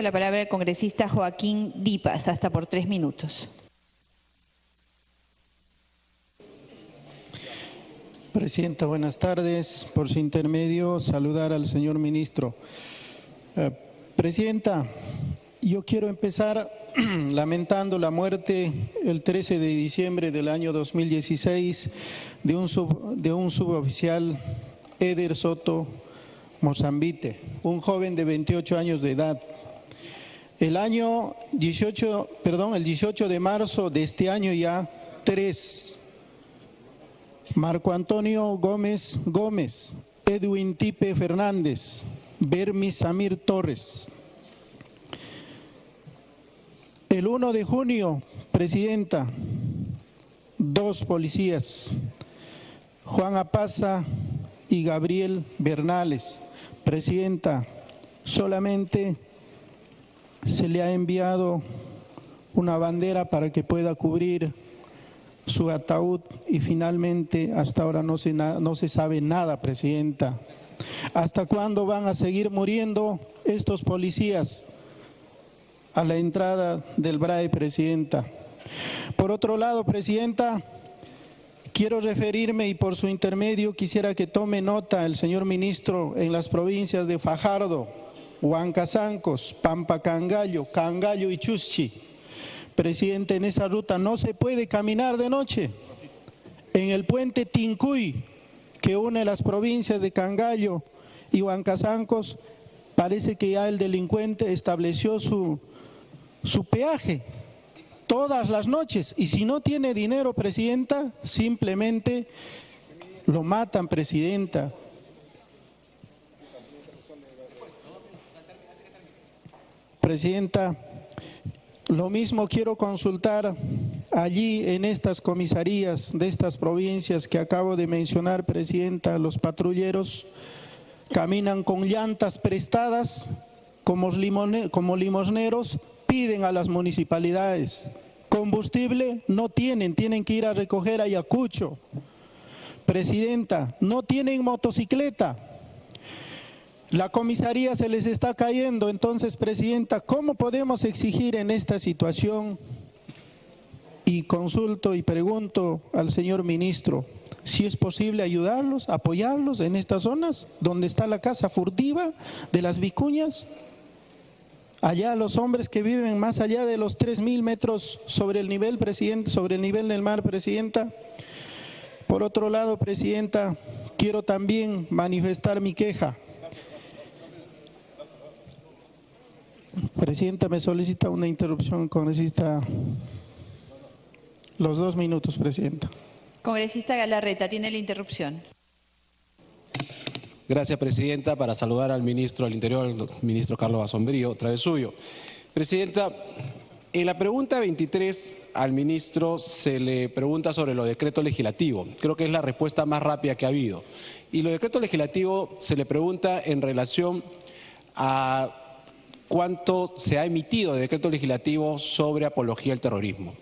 La palabra al congresista Joaquín Dipas, hasta por 3 minutos. Presidenta, buenas tardes. Por su intermedio, saludar al señor ministro. Presidenta, yo quiero empezar lamentando la muerte el 13 de diciembre del año 2016 de un suboficial, Eder Soto Mozambite, un joven de 28 años de edad. El 18 de marzo de este año ya 3. Marco Antonio Gómez, Edwin Tipe Fernández, Bermi Samir Torres. El 1 de junio, Presidenta, 2 policías, Juan Apaza y Gabriel Bernales. Presidenta, solamente se le ha enviado una bandera para que pueda cubrir su ataúd y finalmente hasta ahora no se sabe nada, Presidenta. ¿Hasta cuándo van a seguir muriendo estos policías a la entrada del BRAE, Presidenta? Por otro lado, Presidenta, quiero referirme y por su intermedio quisiera que tome nota el señor ministro en las provincias de Fajardo, Huancazancos, Pampacangallo, Cangallo y Chuschi. Presidente, en esa ruta no se puede caminar de noche. En el puente Tincuy, que une las provincias de Cangallo y Huancazancos, parece que ya el delincuente estableció su peaje todas las noches. Y si no tiene dinero, Presidenta, simplemente lo matan, Presidenta. Presidenta, lo mismo quiero consultar allí en estas comisarías de estas provincias que acabo de mencionar, Presidenta. Los patrulleros caminan con llantas prestadas como limosneros, piden a las municipalidades. Combustible no tienen que ir a recoger a Ayacucho. Presidenta, no tienen motocicleta. La comisaría se les está cayendo. Entonces, Presidenta, ¿cómo podemos exigir en esta situación? Y consulto y pregunto al señor ministro si es posible ayudarlos, apoyarlos en estas zonas donde está la casa furtiva de las vicuñas. Allá los hombres que viven más allá de los 3.000 metros sobre el nivel, Presidente, sobre el nivel del mar, Presidenta. Por otro lado, Presidenta, quiero también manifestar mi queja. Presidenta, me solicita una interrupción, congresista. Los 2 minutos, Presidenta. Congresista Galarreta, tiene la interrupción. Gracias, Presidenta. Para saludar al ministro del Interior, el ministro Carlos Basombrío, otra vez suyo. Presidenta, en la pregunta 23 al ministro se le pregunta sobre los decretos legislativos. Creo que es la respuesta más rápida que ha habido. Y los decretos legislativos se le pregunta en relación a cuánto se ha emitido de decretos legislativos sobre apología al terrorismo.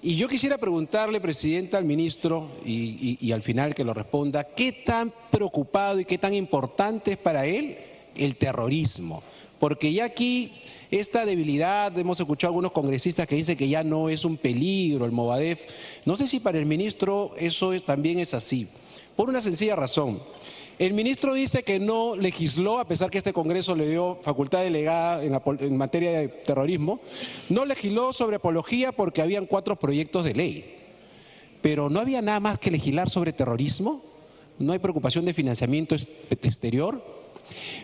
Y yo quisiera preguntarle, Presidenta, al ministro, y al final que lo responda, ¿qué tan preocupado y qué tan importante es para él el terrorismo? Porque ya aquí esta debilidad, hemos escuchado a algunos congresistas que dicen que ya no es un peligro el Movadef. No sé si para el ministro eso también es así, por una sencilla razón. El ministro dice que no legisló, a pesar que este Congreso le dio facultad delegada en materia de terrorismo, no legisló sobre apología porque habían 4 proyectos de ley. Pero ¿no había nada más que legislar sobre terrorismo? ¿No hay preocupación de financiamiento exterior?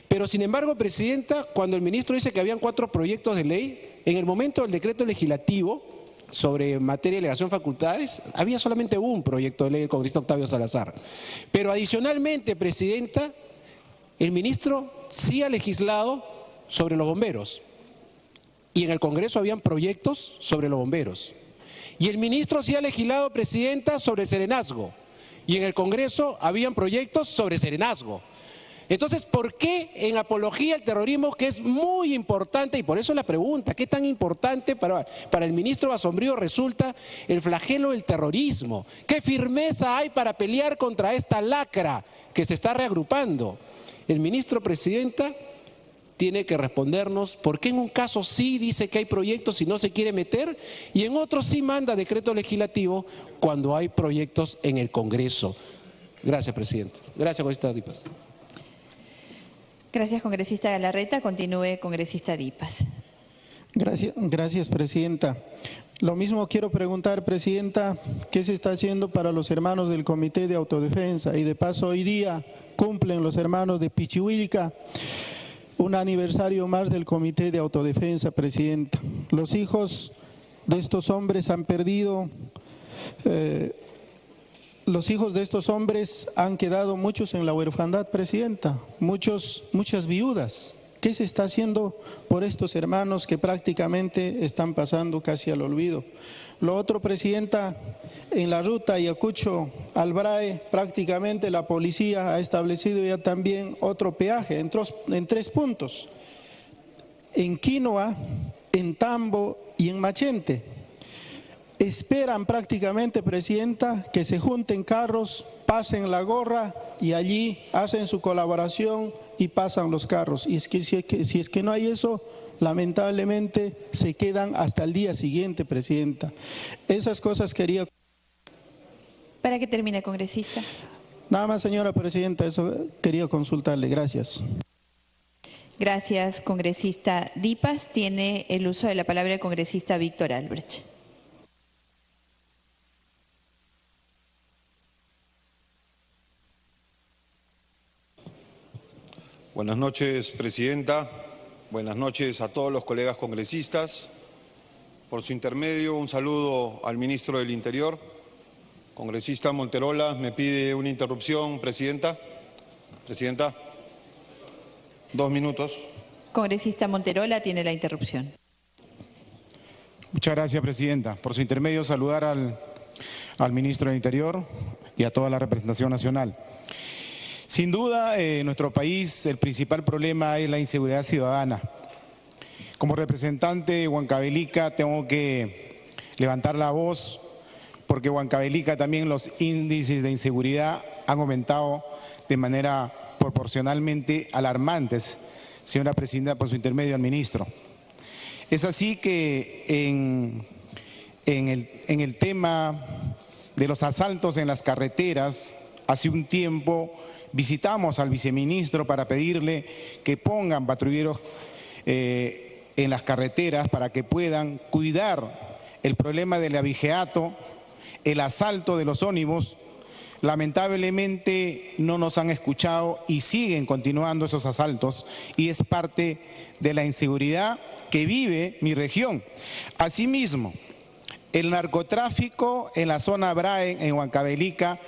Pero sin embargo, Presidenta, cuando el ministro dice que habían 4 proyectos de ley, en el momento del decreto legislativo sobre materia de delegación de facultades, había solamente un proyecto de ley del congresista Octavio Salazar. Pero adicionalmente, Presidenta, el ministro sí ha legislado sobre los bomberos. Y en el Congreso habían proyectos sobre los bomberos. Y el ministro sí ha legislado, Presidenta, sobre serenazgo. Y en el Congreso habían proyectos sobre serenazgo. Entonces, ¿por qué en apología al terrorismo, que es muy importante, y por eso la pregunta, qué tan importante para el ministro Basombrío resulta el flagelo del terrorismo? ¿Qué firmeza hay para pelear contra esta lacra que se está reagrupando? El ministro, Presidenta, tiene que respondernos por qué en un caso sí dice que hay proyectos y no se quiere meter, y en otros sí manda decreto legislativo cuando hay proyectos en el Congreso. Gracias, presidente. Gracias, congresista Dipas. Gracias, congresista Galarreta. Continúe, congresista Dipas. Gracias, presidenta. Lo mismo quiero preguntar, presidenta, ¿qué se está haciendo para los hermanos del Comité de Autodefensa? Y de paso, hoy día cumplen los hermanos de Pichihuilca un aniversario más del Comité de Autodefensa, presidenta. Los hijos de estos hombres han perdido, los hijos de estos hombres han quedado muchos en la huerfandad, presidenta, muchas viudas. ¿Qué se está haciendo por estos hermanos que prácticamente están pasando casi al olvido? Lo otro, presidenta, en la ruta Ayacucho-Albrae, prácticamente la policía ha establecido ya también otro peaje en 3 puntos, en Quinoa, en Tambo y en Machente. Esperan prácticamente, presidenta, que se junten carros, pasen la gorra y allí hacen su colaboración y pasan los carros. Y es que si es que no hay eso, lamentablemente se quedan hasta el día siguiente, presidenta. Esas cosas quería. Para que termine, congresista. Nada más, señora presidenta, eso quería consultarle. Gracias. Gracias, congresista Dipas. Tiene el uso de la palabra el congresista Víctor Albrecht. Buenas noches, presidenta. Buenas noches a todos los colegas congresistas. Por su intermedio, un saludo al ministro del Interior. Congresista Monterola, me pide una interrupción, presidenta. Presidenta, 2 minutos. Congresista Monterola tiene la interrupción. Muchas gracias, presidenta. Por su intermedio, saludar al ministro del Interior y a toda la representación nacional. Sin duda, en nuestro país el principal problema es la inseguridad ciudadana. Como representante de Huancavelica tengo que levantar la voz porque Huancavelica también los índices de inseguridad han aumentado de manera proporcionalmente alarmantes. Señora presidenta, por su intermedio al ministro. Es así que en el tema de los asaltos en las carreteras, hace un tiempo visitamos al viceministro para pedirle que pongan patrulleros en las carreteras para que puedan cuidar el problema del abigeato, el asalto de los ómnibus. Lamentablemente no nos han escuchado y siguen continuando esos asaltos y es parte de la inseguridad que vive mi región. Asimismo, el narcotráfico en la zona Brae, en Huancavelica,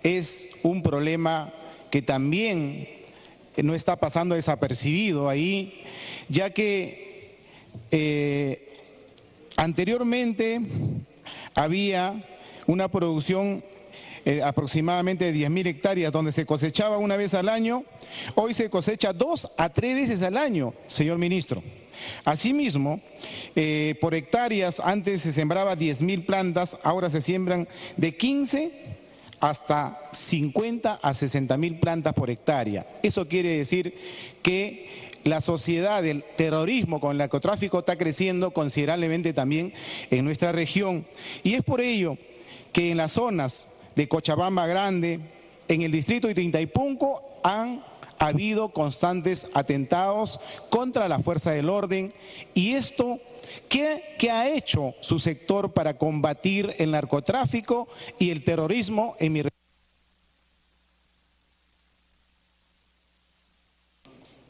es un problema que también no está pasando desapercibido ahí, ya que anteriormente había una producción aproximadamente de 10.000 hectáreas donde se cosechaba una vez al año, hoy se cosecha 2 a 3 veces al año, señor ministro. Asimismo, por hectáreas antes se sembraba 10.000 plantas, ahora se siembran de 15 hasta 50 a 60.000 plantas por hectárea. Eso quiere decir que la sociedad del terrorismo con el narcotráfico está creciendo considerablemente también en nuestra región. Y es por ello que en las zonas de Cochabamba Grande, en el distrito de Tintaypunco, han habido constantes atentados contra la fuerza del orden. Y esto, ¿qué ha hecho su sector para combatir el narcotráfico y el terrorismo en mi región?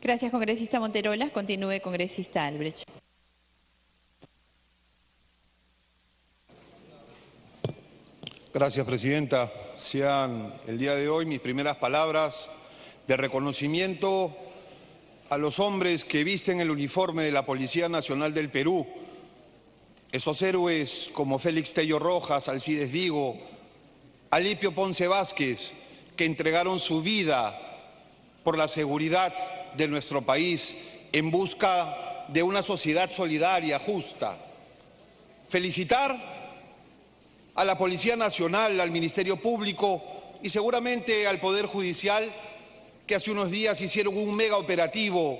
Gracias, congresista Monterola. Continúe, congresista Albrecht. Gracias, presidenta. Sean el día de hoy mis primeras palabras de reconocimiento a los hombres que visten el uniforme de la Policía Nacional del Perú. Esos héroes como Félix Tello Rojas, Alcides Vigo, Alipio Ponce Vázquez, que entregaron su vida por la seguridad de nuestro país en busca de una sociedad solidaria, justa. Felicitar a la Policía Nacional, al Ministerio Público y seguramente al Poder Judicial, que hace unos días hicieron un mega operativo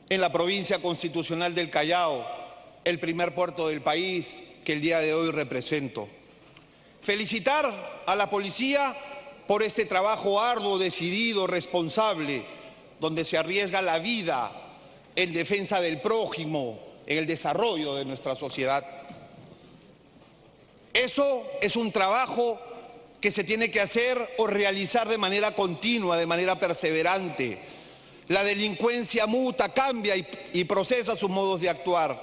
en la provincia constitucional del Callao, el primer puerto del país que el día de hoy represento. Felicitar a la policía por este trabajo arduo, decidido, responsable, donde se arriesga la vida en defensa del prójimo, en el desarrollo de nuestra sociedad. Eso es un trabajo que se tiene que hacer o realizar de manera continua, de manera perseverante. La delincuencia muta, cambia y procesa sus modos de actuar.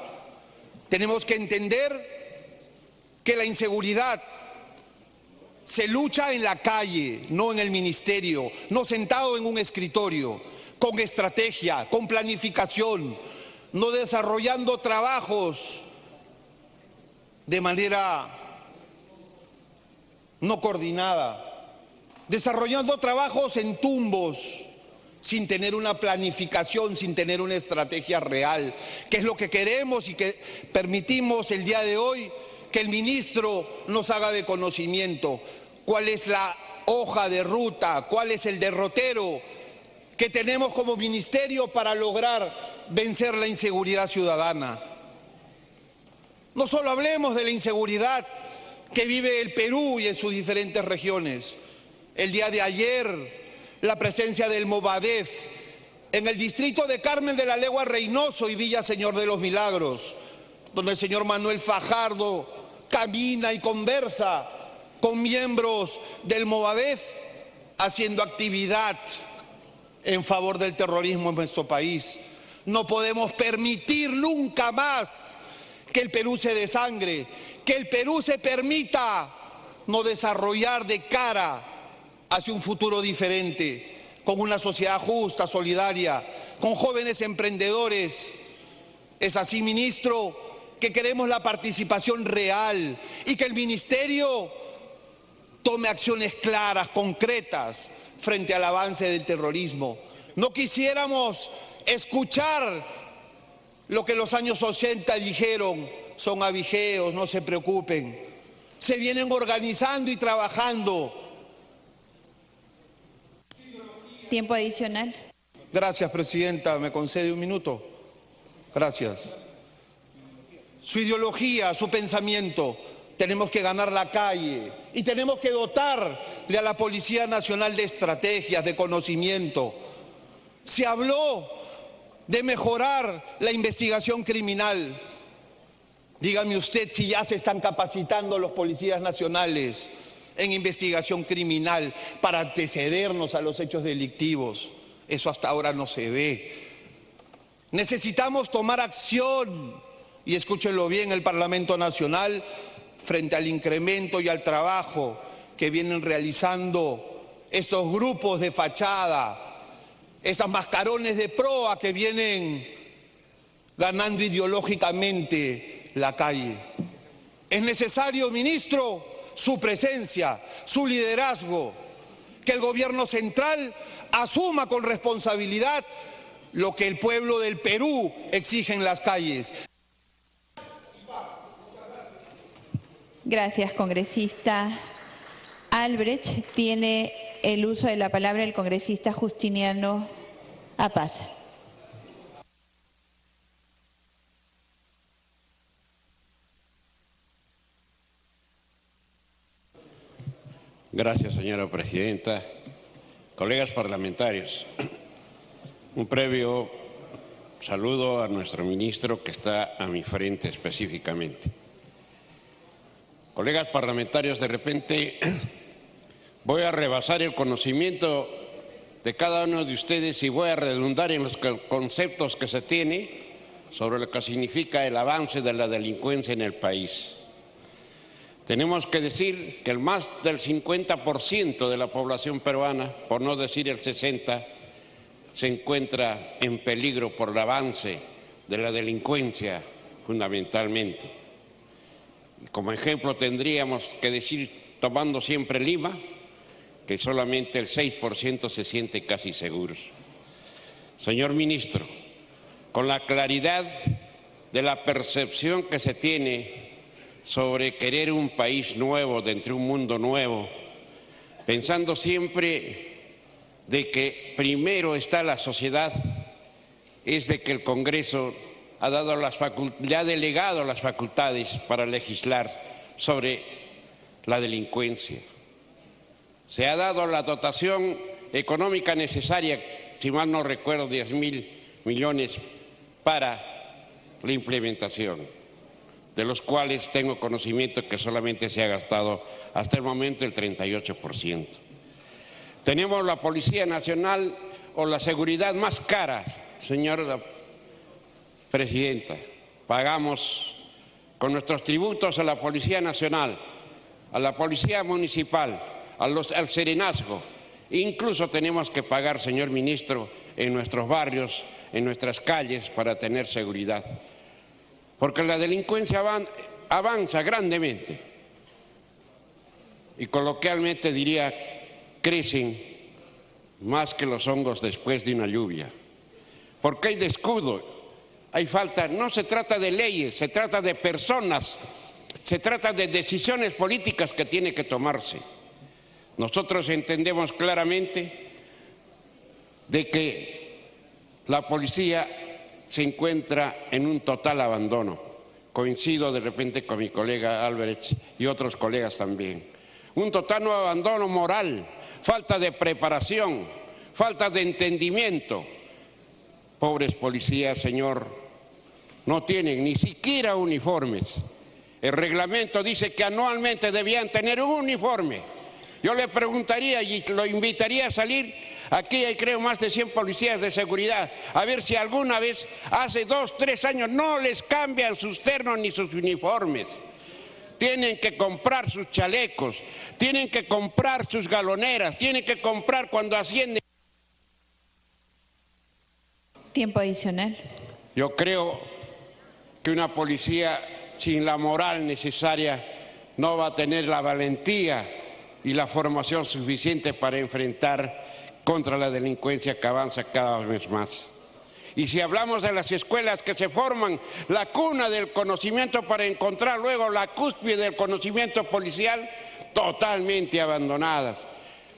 Tenemos que entender que la inseguridad se lucha en la calle, no en el ministerio, no sentado en un escritorio, con estrategia, con planificación, no desarrollando trabajos de manera no coordinada, desarrollando trabajos en tumbos, sin tener una planificación, sin tener una estrategia real, que es lo que queremos y que permitimos el día de hoy que el ministro nos haga de conocimiento. ¿Cuál es la hoja de ruta? ¿Cuál es el derrotero que tenemos como ministerio para lograr vencer la inseguridad ciudadana? No solo hablemos de la inseguridad que vive el Perú y en sus diferentes regiones. El día de ayer, la presencia del Movadef en el distrito de Carmen de la Legua Reynoso y Villa Señor de los Milagros, donde el señor Manuel Fajardo camina y conversa con miembros del Movadef haciendo actividad en favor del terrorismo en nuestro país. No podemos permitir nunca más que el Perú se desangre, que el Perú se permita no desarrollar de cara hacia un futuro diferente, con una sociedad justa, solidaria, con jóvenes emprendedores. Es así, ministro, que queremos la participación real y que el ministerio tome acciones claras, concretas, frente al avance del terrorismo. No quisiéramos escuchar lo que en los años 80 dijeron: son avijeos, no se preocupen. Se vienen organizando y trabajando. Tiempo adicional. Gracias, presidenta. ¿Me concede un minuto? Gracias. Su ideología, su pensamiento. Tenemos que ganar la calle y tenemos que dotarle a la Policía Nacional de estrategias, de conocimiento. Se habló de mejorar la investigación criminal. Dígame usted si ya se están capacitando los policías nacionales en investigación criminal para antecedernos a los hechos delictivos. Eso hasta ahora no se ve. Necesitamos tomar acción, y escúchenlo bien, el Parlamento Nacional, frente al incremento y al trabajo que vienen realizando estos grupos de fachada, esas mascarones de proa que vienen ganando ideológicamente la calle. Es necesario, ministro, su presencia, su liderazgo, que el gobierno central asuma con responsabilidad lo que el pueblo del Perú exige en las calles. Gracias, congresista Albrecht. Tiene el uso de la palabra el congresista Justiniano Apaza. Gracias, señora presidenta. Colegas parlamentarios, un previo saludo a nuestro ministro que está a mi frente específicamente. Colegas parlamentarios, de repente voy a rebasar el conocimiento de cada uno de ustedes y voy a redundar en los conceptos que se tiene sobre lo que significa el avance de la delincuencia en el país. Tenemos que decir que el más del 50% de la población peruana, por no decir el 60%, se encuentra en peligro por el avance de la delincuencia fundamentalmente. Como ejemplo tendríamos que decir, tomando siempre Lima, que solamente el 6% se siente casi seguros. Señor ministro, con la claridad de la percepción que se tiene sobre querer un país nuevo, dentro de un mundo nuevo, pensando siempre de que primero está la sociedad es de que el Congreso le ha delegado las facultades para legislar sobre la delincuencia. Se ha dado la dotación económica necesaria, si mal no recuerdo, 10.000 millones para la implementación, de los cuales tengo conocimiento que solamente se ha gastado hasta el momento el 38%. Tenemos la Policía Nacional o la seguridad más cara, señora Presidenta. Pagamos con nuestros tributos a la Policía Nacional, a la Policía Municipal, al Serenazgo. Incluso tenemos que pagar, señor Ministro, en nuestros barrios, en nuestras calles, para tener seguridad. Porque la delincuencia avanza grandemente. Y coloquialmente diría, crecen más que los hongos después de una lluvia. Porque hay descuido, hay falta. No se trata de leyes, se trata de personas, se trata de decisiones políticas que tienen que tomarse. Nosotros entendemos claramente de que la policía se encuentra en un total abandono. Coincido de repente con mi colega Albrecht y otros colegas también. Un total abandono moral, falta de preparación, falta de entendimiento. Pobres policías, señor, no tienen ni siquiera uniformes. El reglamento dice que anualmente debían tener un uniforme. Yo le preguntaría y lo invitaría a salir. Aquí hay, creo, más de 100 policías de seguridad. A ver si alguna vez, hace 2, 3 años, no les cambian sus ternos ni sus uniformes. Tienen que comprar sus chalecos, tienen que comprar sus galoneras, tienen que comprar cuando ascienden. Tiempo adicional. Yo creo que una policía sin la moral necesaria no va a tener la valentía y la formación suficiente para enfrentar contra la delincuencia que avanza cada vez más. Y si hablamos de las escuelas que se forman, la cuna del conocimiento para encontrar luego la cúspide del conocimiento policial, totalmente abandonadas,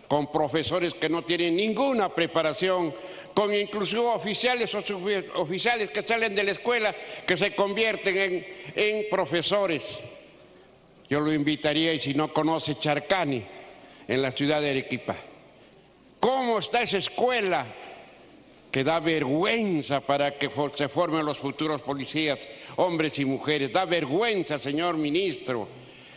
con profesores que no tienen ninguna preparación, con inclusive oficiales o suboficiales que salen de la escuela que se convierten en profesores. Yo lo invitaría, y si no conoce Charcani, en la ciudad de Arequipa. ¿Cómo está esa escuela? Que da vergüenza para que se formen los futuros policías, hombres y mujeres. Da vergüenza, señor ministro.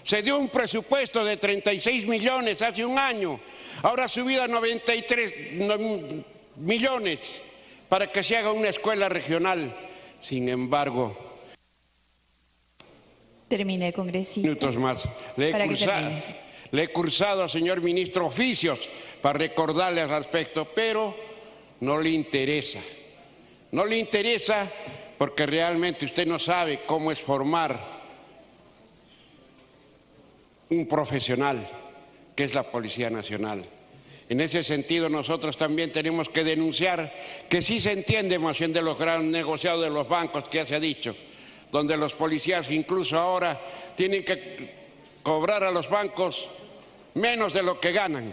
Se dio un presupuesto de 36 millones hace un año. Ahora ha subido a 93 millones para que se haga una escuela regional. Sin embargo, termine, congresista. Minutos más. Le he cursado, señor ministro, oficios para recordarle al respecto, pero no le interesa. No le interesa porque realmente usted no sabe cómo es formar un profesional, que es la Policía Nacional. En ese sentido, nosotros también tenemos que denunciar que sí se entiende más bien de los grandes negociados de los bancos que ya se ha dicho, donde los policías incluso ahora tienen que cobrar a los bancos menos de lo que ganan,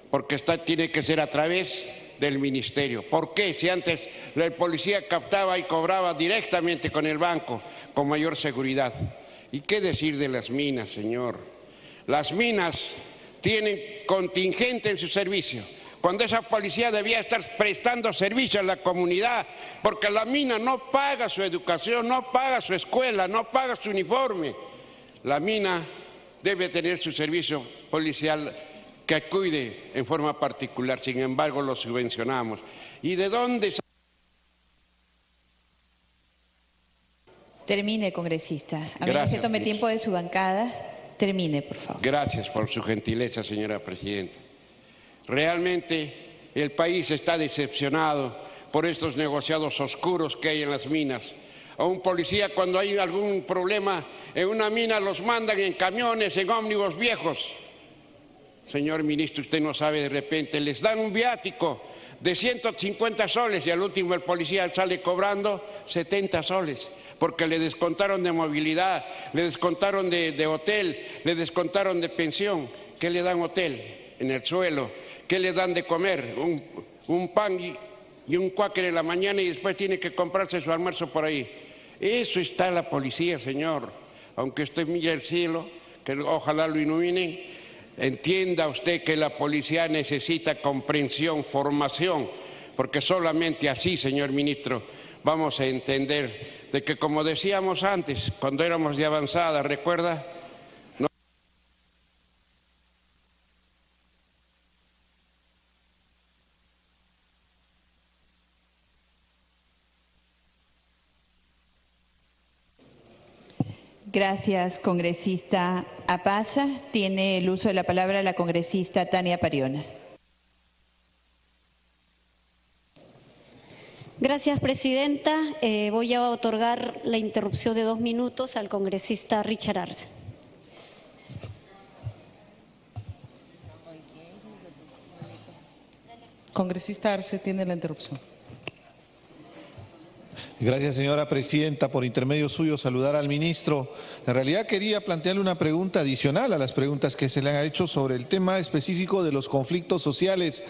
porque tiene que ser a través del ministerio. ¿Por qué? Si antes el policía captaba y cobraba directamente con el banco, con mayor seguridad. ¿Y qué decir de las minas, señor? Las minas tienen contingente en su servicio, cuando esa policía debía estar prestando servicio a la comunidad, porque la mina no paga su educación, no paga su escuela, no paga su uniforme. La mina debe tener su servicio policial que cuide en forma particular, sin embargo lo subvencionamos. ¿Y de dónde? Termine, congresista. A menos que tome tiempo de su bancada, termine, por favor. Gracias por su gentileza, señora Presidenta. Realmente el país está decepcionado por estos negociados oscuros que hay en las minas. A un policía, cuando hay algún problema en una mina, los mandan en camiones, en ómnibus viejos. Señor ministro, usted no sabe, de repente les dan un viático de 150 soles y al último el policía sale cobrando 70 soles, porque le descontaron de movilidad, le descontaron de hotel, le descontaron de pensión. ¿Qué le dan hotel? En el suelo. ¿Qué le dan de comer? Un pan y un cuáquer en la mañana y después tiene que comprarse su almuerzo por ahí. Eso está la policía, señor. Aunque usted mire el cielo, que ojalá lo iluminen, entienda usted que la policía necesita comprensión, formación, porque solamente así, señor ministro, vamos a entender de que, como decíamos antes, cuando éramos de avanzada, ¿recuerda? Gracias, congresista Apaza. Tiene el uso de la palabra la congresista Tania Pariona. Gracias, presidenta. Voy a otorgar la interrupción de 2 minutos al congresista Richard Arce. Congresista Arce tiene la interrupción. Gracias, señora presidenta. Por intermedio suyo, saludar al ministro. En realidad quería plantearle una pregunta adicional a las preguntas que se le han hecho sobre el tema específico de los conflictos sociales.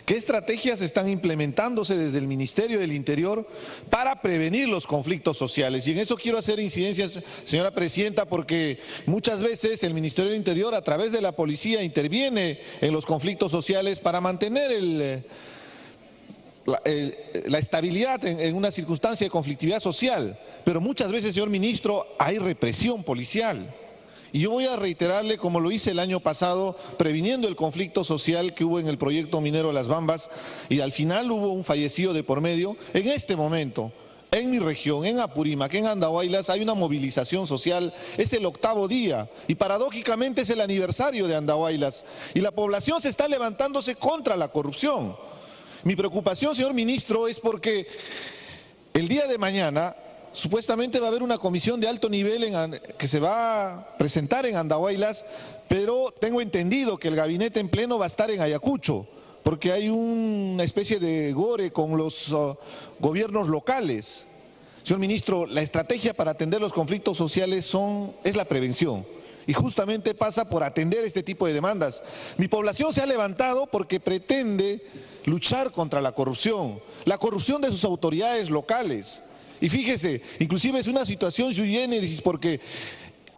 ¿Qué estrategias están implementándose desde el Ministerio del Interior para prevenir los conflictos sociales? Y en eso quiero hacer incidencias, señora presidenta, porque muchas veces el Ministerio del Interior, a través de la policía, interviene en los conflictos sociales para mantener la estabilidad en una circunstancia de conflictividad social, pero muchas veces, señor ministro, hay represión policial. Y yo voy a reiterarle, como lo hice el año pasado, previniendo el conflicto social que hubo en el proyecto minero Las Bambas, y al final hubo un fallecido de por medio. En este momento, en mi región, en Apurímac, en Andahuaylas, hay una movilización social. Es el 8º día y paradójicamente es el aniversario de Andahuaylas, y la población se está levantándose contra la corrupción. Mi preocupación, señor ministro, es porque el día de mañana supuestamente va a haber una comisión de alto nivel que se va a presentar en Andahuaylas, pero tengo entendido que el gabinete en pleno va a estar en Ayacucho, porque hay una especie de gore con los gobiernos locales. Señor ministro, la estrategia para atender los conflictos sociales es la prevención. Y justamente pasa por atender este tipo de demandas. Mi población se ha levantado porque pretende luchar contra la corrupción de sus autoridades locales. Y fíjese, inclusive es una situación sui generis porque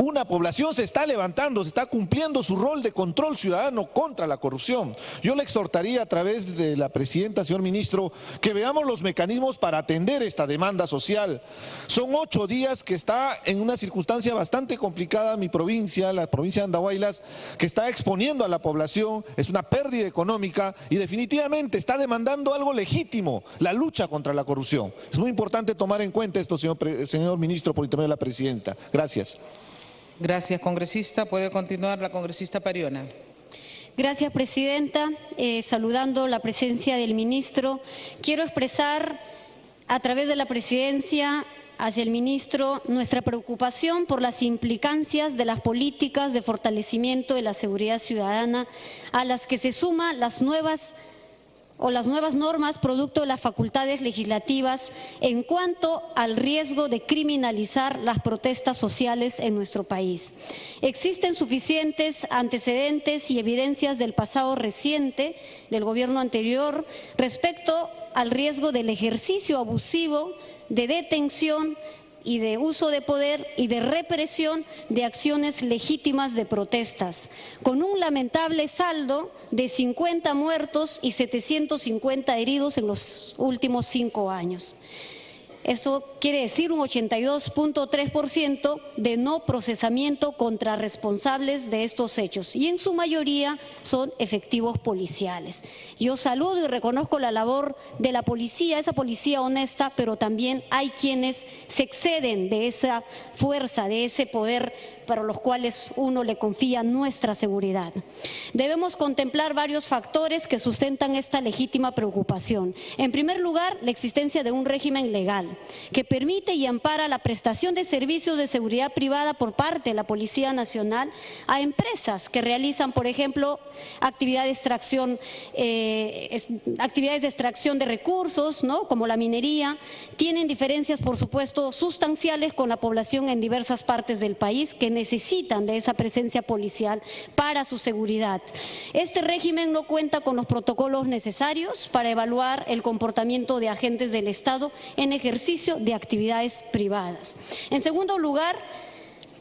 una población se está levantando, se está cumpliendo su rol de control ciudadano contra la corrupción. Yo le exhortaría a través de la presidenta, señor ministro, que veamos los mecanismos para atender esta demanda social. Son 8 días que está en una circunstancia bastante complicada mi provincia, la provincia de Andahuaylas, que está exponiendo a la población, es una pérdida económica y definitivamente está demandando algo legítimo, la lucha contra la corrupción. Es muy importante tomar en cuenta esto, señor ministro, por intermedio de la presidenta. Gracias. Gracias, congresista. Puede continuar la congresista Pariona. Gracias, presidenta. Saludando la presencia del ministro, quiero expresar a través de la presidencia hacia el ministro nuestra preocupación por las implicancias de las políticas de fortalecimiento de la seguridad ciudadana a las que se suman las nuevas normas producto de las facultades legislativas en cuanto al riesgo de criminalizar las protestas sociales en nuestro país. Existen suficientes antecedentes y evidencias del pasado reciente del gobierno anterior respecto al riesgo del ejercicio abusivo de detención y de uso de poder y de represión de acciones legítimas de protestas, con un lamentable saldo de 50 muertos y 750 heridos en los últimos 5 años. Eso quiere decir un 82.3% de no procesamiento contra responsables de estos hechos y en su mayoría son efectivos policiales. Yo saludo y reconozco la labor de la policía, esa policía honesta, pero también hay quienes se exceden de esa fuerza, de ese poder para los cuales uno le confía nuestra seguridad. Debemos contemplar varios factores que sustentan esta legítima preocupación. En primer lugar, la existencia de un régimen legal que permite y ampara la prestación de servicios de seguridad privada por parte de la Policía Nacional a empresas que realizan, por ejemplo, actividades de extracción de recursos, ¿no?, como la minería. Tienen diferencias, por supuesto, sustanciales con la población en diversas partes del país que necesitan de esa presencia policial para su seguridad. Este régimen no cuenta con los protocolos necesarios para evaluar el comportamiento de agentes del Estado en ejercicio de actividades privadas. En segundo lugar,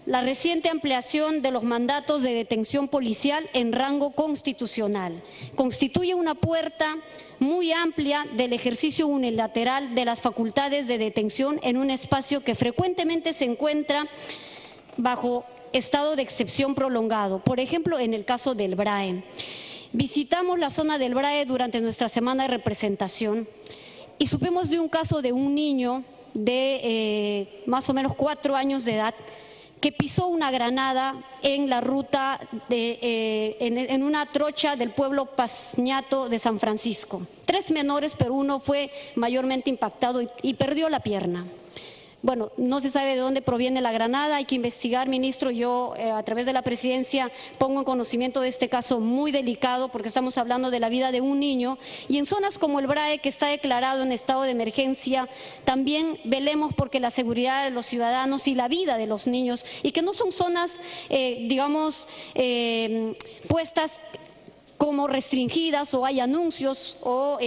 la reciente ampliación de los mandatos de detención policial en rango constitucional constituye una puerta muy amplia del ejercicio unilateral de las facultades de detención en un espacio que frecuentemente se encuentra bajo estado de excepción prolongado. Por ejemplo, en el caso del BRAE. Visitamos la zona del BRAE durante nuestra semana de representación y supimos de un caso de un niño de más o menos 4 años de edad que pisó una granada en la ruta, en una trocha del pueblo Paznato de San Francisco. 3 menores, pero uno fue mayormente impactado y perdió la pierna. Bueno, no se sabe de dónde proviene la granada, hay que investigar, ministro. Yo, a través de la presidencia, pongo en conocimiento de este caso muy delicado porque estamos hablando de la vida de un niño. Y en zonas como el BRAE, que está declarado en estado de emergencia, también velemos porque la seguridad de los ciudadanos y la vida de los niños, y que no son zonas, puestas como restringidas, o hay anuncios o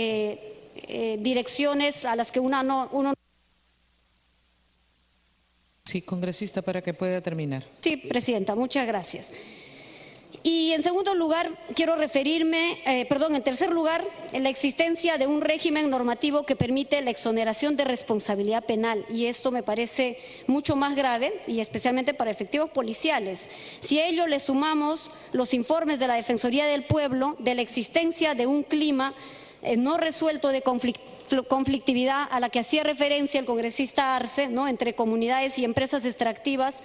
direcciones a las que uno. Sí, congresista, para que pueda terminar. Sí, presidenta, muchas gracias. Y en segundo lugar, quiero referirme, en tercer lugar, la existencia de un régimen normativo que permite la exoneración de responsabilidad penal. Y esto me parece mucho más grave, y especialmente para efectivos policiales. Si a ello le sumamos los informes de la Defensoría del Pueblo de la existencia de un clima no resuelto de conflictividad a la que hacía referencia el congresista Arce, ¿no?, entre comunidades y empresas extractivas,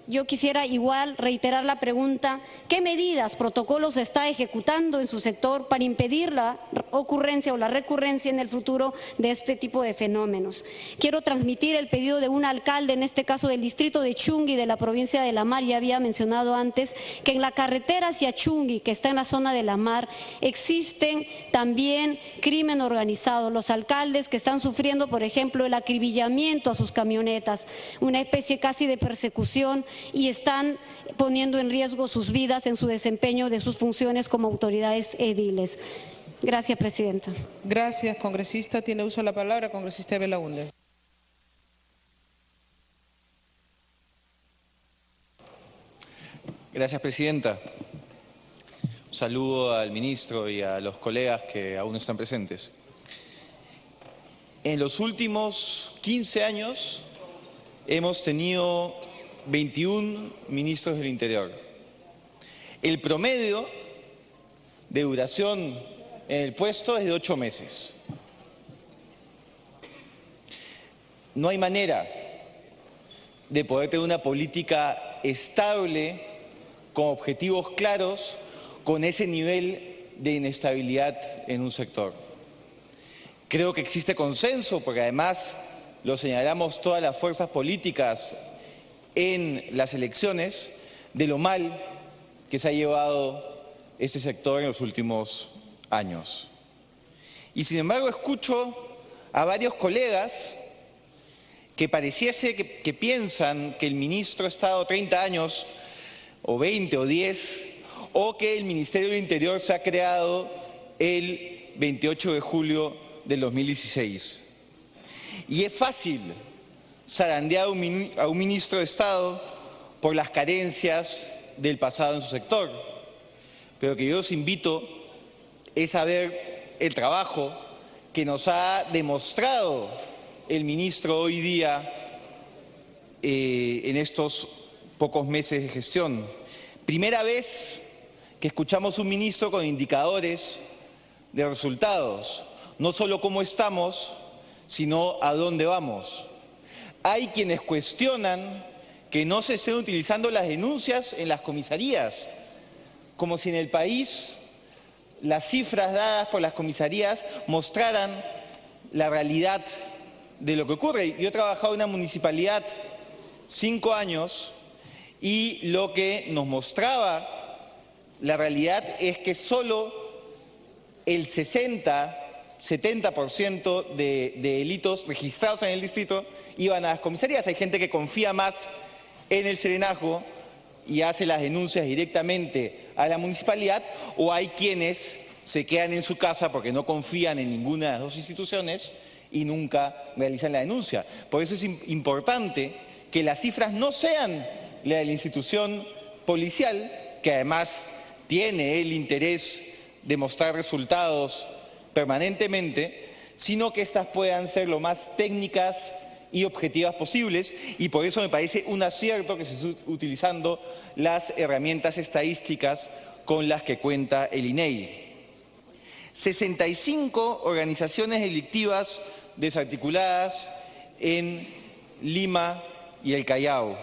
yo quisiera igual reiterar la pregunta: ¿qué medidas, protocolos está ejecutando en su sector para impedir la ocurrencia o la recurrencia en el futuro de este tipo de fenómenos? Quiero transmitir el pedido de un alcalde, en este caso del distrito de Chungui, de la provincia de La Mar. Ya había mencionado antes que en la carretera hacia Chungui, que está en la zona de La Mar, existen también crimen organizado. Los alcaldes que están sufriendo, por ejemplo, el acribillamiento a sus camionetas, una especie casi de persecución, y están poniendo en riesgo sus vidas en su desempeño de sus funciones como autoridades ediles. Gracias, presidenta. Gracias, congresista. Tiene uso de la palabra, congresista Belaúnde. Gracias, presidenta. Un saludo al ministro y a los colegas que aún están presentes. En los últimos 15 años hemos tenido 21 ministros del Interior. El promedio de duración en el puesto es de 8 meses. No hay manera de poder tener una política estable, con objetivos claros, con ese nivel de inestabilidad en un sector. Creo que existe consenso, porque además lo señalamos todas las fuerzas políticas en las elecciones, de lo mal que se ha llevado este sector en los últimos años. Y sin embargo escucho a varios colegas que pareciese que piensan que el ministro ha estado 30 años, o 20 o 10, o que el Ministerio del Interior se ha creado el 28 de julio del 2016. Y es fácil zarandear a un ministro de Estado por las carencias del pasado en su sector, pero que yo los invito es a ver el trabajo que nos ha demostrado el ministro hoy día en estos pocos meses de gestión. Primera vez que escuchamos un ministro con indicadores de resultados, no solo cómo estamos, sino a dónde vamos. Hay quienes cuestionan que no se estén utilizando las denuncias en las comisarías, como si en el país las cifras dadas por las comisarías mostraran la realidad de lo que ocurre. Yo he trabajado en una municipalidad 5 años y lo que nos mostraba la realidad es que solo el 70% de delitos registrados en el distrito iban a las comisarías. Hay gente que confía más en el serenazgo y hace las denuncias directamente a la municipalidad, o hay quienes se quedan en su casa porque no confían en ninguna de las dos instituciones y nunca realizan la denuncia. Por eso es importante que las cifras no sean la de la institución policial, que además tiene el interés de mostrar resultados permanentemente, sino que estas puedan ser lo más técnicas y objetivas posibles, y por eso me parece un acierto que se esté utilizando las herramientas estadísticas con las que cuenta el INEI. 65 organizaciones delictivas desarticuladas en Lima y el Callao.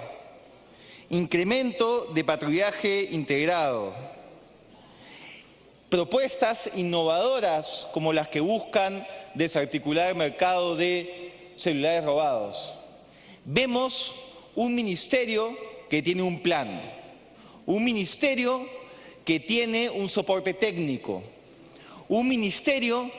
Incremento de patrullaje integrado. Propuestas innovadoras como las que buscan desarticular el mercado de celulares robados. Vemos un ministerio que tiene un plan, un ministerio que tiene un soporte técnico, un ministerio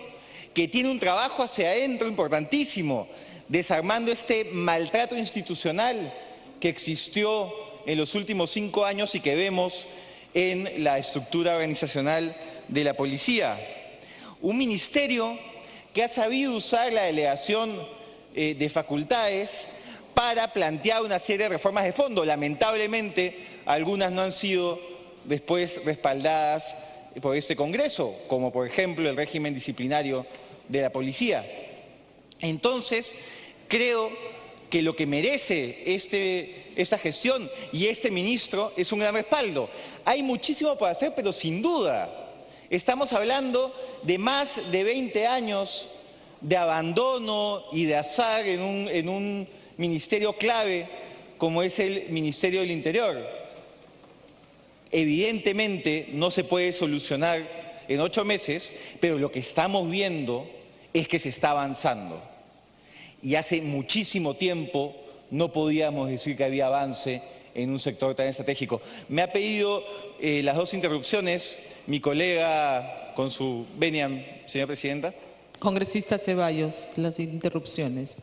que tiene un trabajo hacia adentro importantísimo, desarmando este maltrato institucional que existió en los últimos 5 años y que vemos en la estructura organizacional de la policía. Un ministerio que ha sabido usar la delegación de facultades para plantear una serie de reformas de fondo. Lamentablemente, algunas no han sido después respaldadas por este Congreso, como por ejemplo el régimen disciplinario de la policía. Entonces, creo que lo que merece esta gestión y este ministro es un gran respaldo. Hay muchísimo por hacer, pero sin duda estamos hablando de más de 20 años de abandono y de azar en un ministerio clave como es el Ministerio del Interior. Evidentemente no se puede solucionar en 8 meses, pero lo que estamos viendo es que se está avanzando. Y hace muchísimo tiempo no podíamos decir que había avance en un sector tan estratégico. Me ha pedido las 2 interrupciones mi colega con su venia, señora presidenta. Congresista Ceballos, las interrupciones.